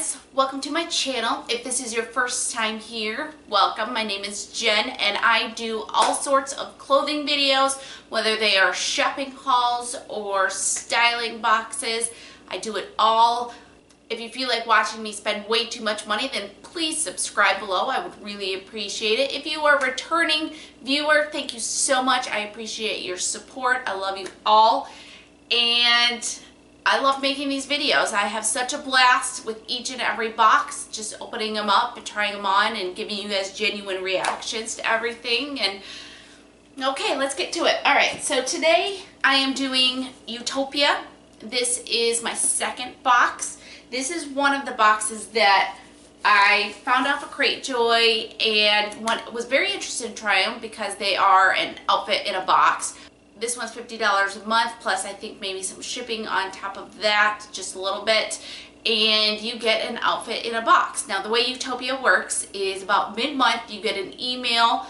friends, welcome to my channel. If this is your first time here, welcome. My name is Jen and I do all sorts of clothing videos, whether they are shopping hauls or styling boxes. I do it all. If you feel like watching me spend way too much money, then please subscribe below. I would really appreciate it. If you are a returning viewer, thank you so much. I appreciate your support. I love you all. And I love making these videos. I have such a blast with each and every box, just opening them up and trying them on and giving you guys genuine reactions to everything. And okay, let's get to it. All right, so today I am doing YOUtopia. This is my second box. This is one of the boxes that I found off of Cratejoy and was very interested in trying them because they are an outfit in a box. This one's $50 a month, plus I think maybe some shipping on top of that, just a little bit, and you get an outfit in a box. Now the way YOUtopia works is about mid-month you get an email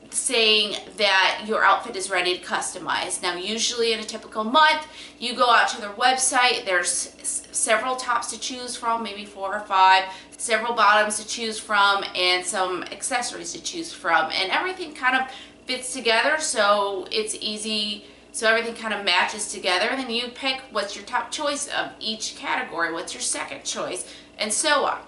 saying that your outfit is ready to customize. Now usually in a typical month you go out to their website, there's several tops to choose from, maybe 4 or 5, several bottoms to choose from, and some accessories to choose from, and everything kind of fits together, so it's easy, so everything kind of matches together, and then you pick what's your top choice of each category, what's your second choice, and so on.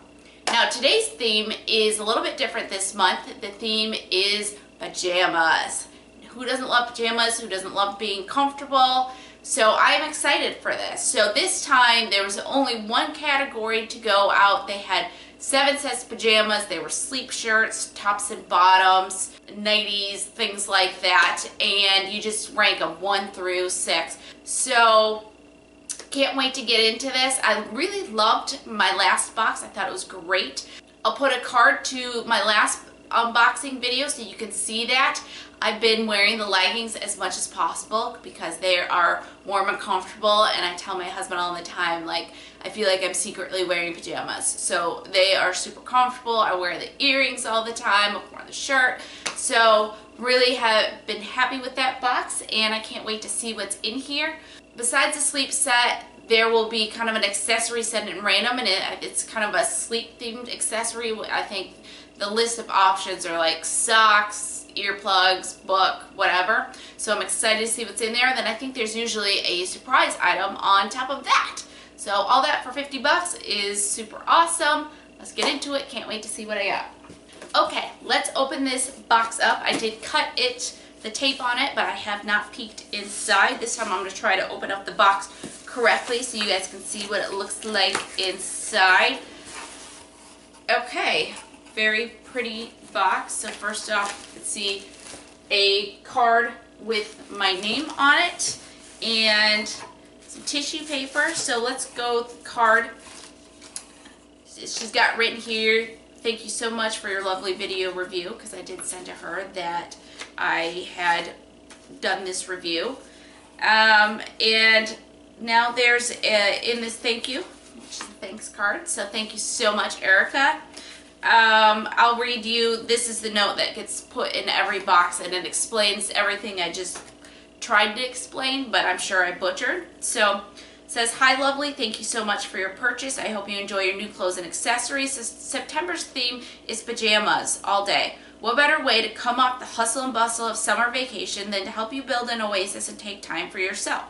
Now today's theme is a little bit different this month. The theme is pajamas. Who doesn't love pajamas? Who doesn't love being comfortable? So I'm excited for this. So this time there was only one category to go out. They had 7 sets of pajamas. They were sleep shirts, tops and bottoms, nighties, things like that, and you just rank them 1 through 6. So can't wait to get into this. I really loved my last box. I thought it was great. I'll put a card to my last unboxing video so you can see that. I've been wearing the leggings as much as possible because they are warm and comfortable, and I tell my husband all the time, like, I feel like I'm secretly wearing pajamas. So they are super comfortable. I wear the earrings all the time, I wear the shirt. So really have been happy with that box, and I can't wait to see what's in here. Besides the sleep set, there will be kind of an accessory set in random, and it's kind of a sleep themed accessory. I think the list of options are like socks, earplugs, book, whatever. So I'm excited to see what's in there. Then I think there's usually a surprise item on top of that. So all that for 50 bucks is super awesome. Let's get into it. Can't wait to see what I got. Okay, let's open this box up. I did cut it, the tape on it, but I have not peeked inside. This time I'm going to try to open up the box correctly so you guys can see what it looks like inside. Okay, very pretty box. So first off, you can see a card with my name on it and some tissue paper. So let's go with the card. She's got written here, thank you so much for your lovely video review, because I did send to her that I had done this review. And now there's in this thank you, which is a thanks card. So thank you so much, Erica. I'll read you, this is the note that gets put in every box, and it explains everything I just tried to explain, but I'm sure I butchered. So it says, "Hi lovely, thank you so much for your purchase. I hope you enjoy your new clothes and accessories. September's theme is pajamas all day. What better way to come off the hustle and bustle of summer vacation than to help you build an oasis and take time for yourself.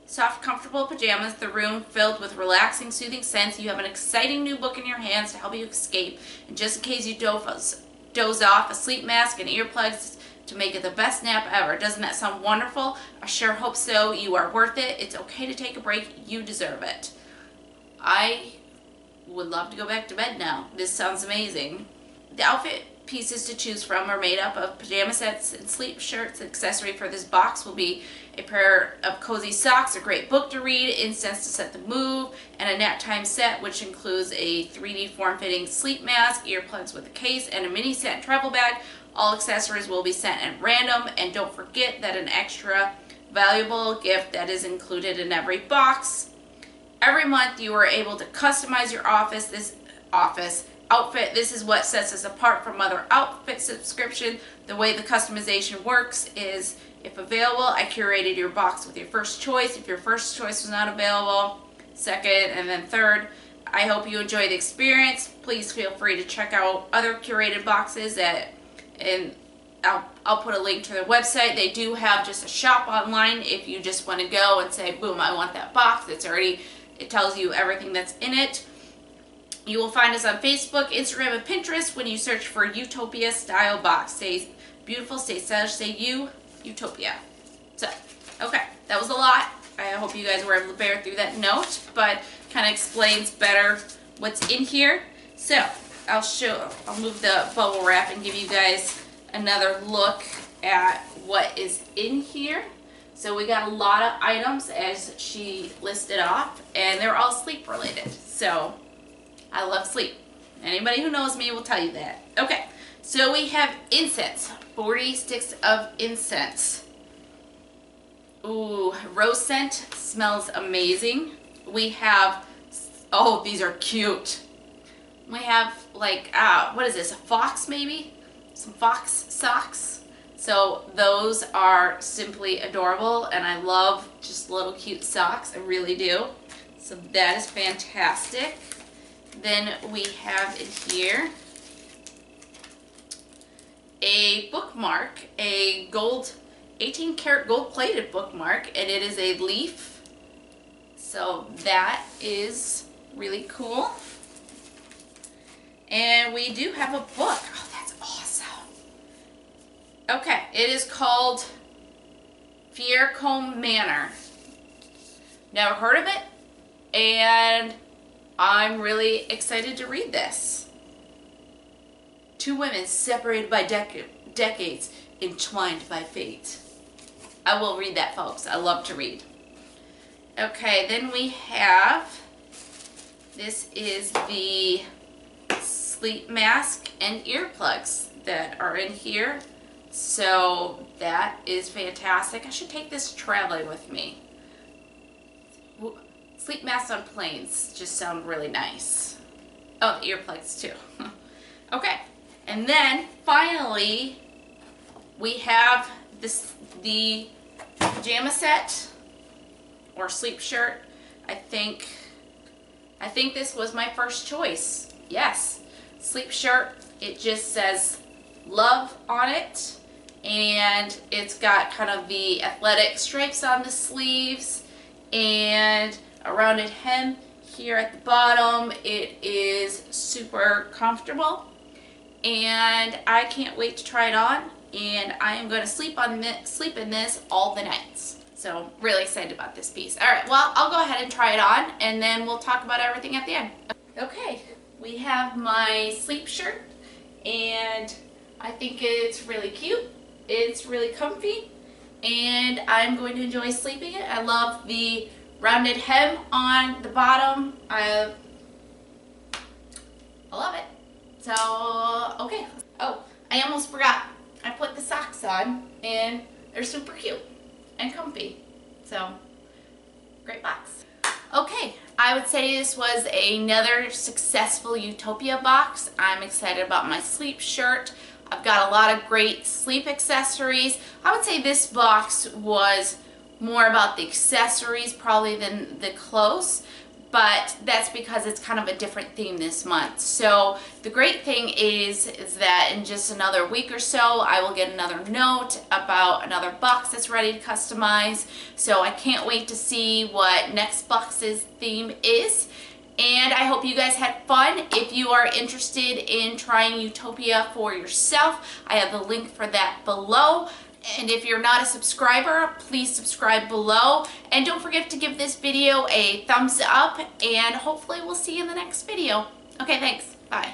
Soft, comfortable pajamas, the room filled with relaxing, soothing scents. You have an exciting new book in your hands to help you escape. And just in case you doze off, a sleep mask and earplugs to make it the best nap ever. Doesn't that sound wonderful? I sure hope so. You are worth it. It's okay to take a break. You deserve it." I would love to go back to bed now. This sounds amazing. The outfit pieces to choose from are made up of pajama sets and sleep shirts. The accessory for this box will be a pair of cozy socks, a great book to read, incense to set the mood, and a nap time set, which includes a 3D form-fitting sleep mask, earplugs with a case, and a mini set travel bag. All accessories will be sent at random, and don't forget that an extra valuable gift that is included in every box. Every month you are able to customize your outfit. This is what sets us apart from other outfit subscription. The way the customization works is, if available, I curated your box with your first choice. If your first choice was not available, second and then third, I hope you enjoy the experience. Please feel free to check out other curated boxes and I'll put a link to their website. They do have just a shop online if you just want to go and say, boom, I want that box. It tells you everything that's in it. You will find us on Facebook, Instagram, and Pinterest when you search for YOUtopia style box. Stay beautiful, stay stylish, say YOUtopia. So, okay, that was a lot. I hope you guys were able to bear through that note, but kind of explains better what's in here. So, I'll move the bubble wrap and give you guys another look at what is in here. So we got a lot of items as she listed off, and they're all sleep related. So I love sleep. Anybody who knows me will tell you that. Okay, so we have incense, 40 sticks of incense. Ooh, rose scent, smells amazing. We have, oh, these are cute. We have like, what is this, a fox maybe? Some fox socks. So those are simply adorable, and I love just little cute socks, I really do. So that is fantastic. Then we have in here a bookmark, a 18 karat gold plated bookmark, and it is a leaf. So that is really cool. And we do have a book. Oh, that's awesome. Okay, it is called Fiercombe Manor. Never heard of it, and I'm really excited to read this. Two women separated by decades, entwined by fate. I will read that, folks. I love to read. Okay, then we have, this is the sleep mask and earplugs that are in here. So that is fantastic. I should take this traveling with me. Sleep masks on planes just sound really nice. Oh, the earplugs too. Okay, and then finally we have the pajama set or sleep shirt. I think this was my first choice. Yes, sleep shirt. It just says love on it, and it's got kind of the athletic stripes on the sleeves and a rounded hem here at the bottom. It is super comfortable, and I can't wait to try it on, and I am going to sleep in this all the nights. So really excited about this piece. All right, well, I'll go ahead and try it on, and then we'll talk about everything at the end. Okay, we have my sleep shirt, and I think it's really cute. It's really comfy, and I'm going to enjoy sleeping it. I love the rounded hem on the bottom. I love it. So, okay. Oh, I almost forgot. I put the socks on, and they're super cute and comfy. So, great box. Okay, I would say this was another successful YOUtopia box. I'm excited about my sleep shirt. I've got a lot of great sleep accessories. I would say this box was more about the accessories probably than the clothes, but that's because it's kind of a different theme this month. So the great thing is that in just another week or so I will get another note about another box that's ready to customize. So I can't wait to see what next box's theme is. And I hope you guys had fun. If you are interested in trying YOUtopia for yourself, I have the link for that below. And if you're not a subscriber, please subscribe below. And don't forget to give this video a thumbs up, and hopefully we'll see you in the next video. Okay, thanks. Bye.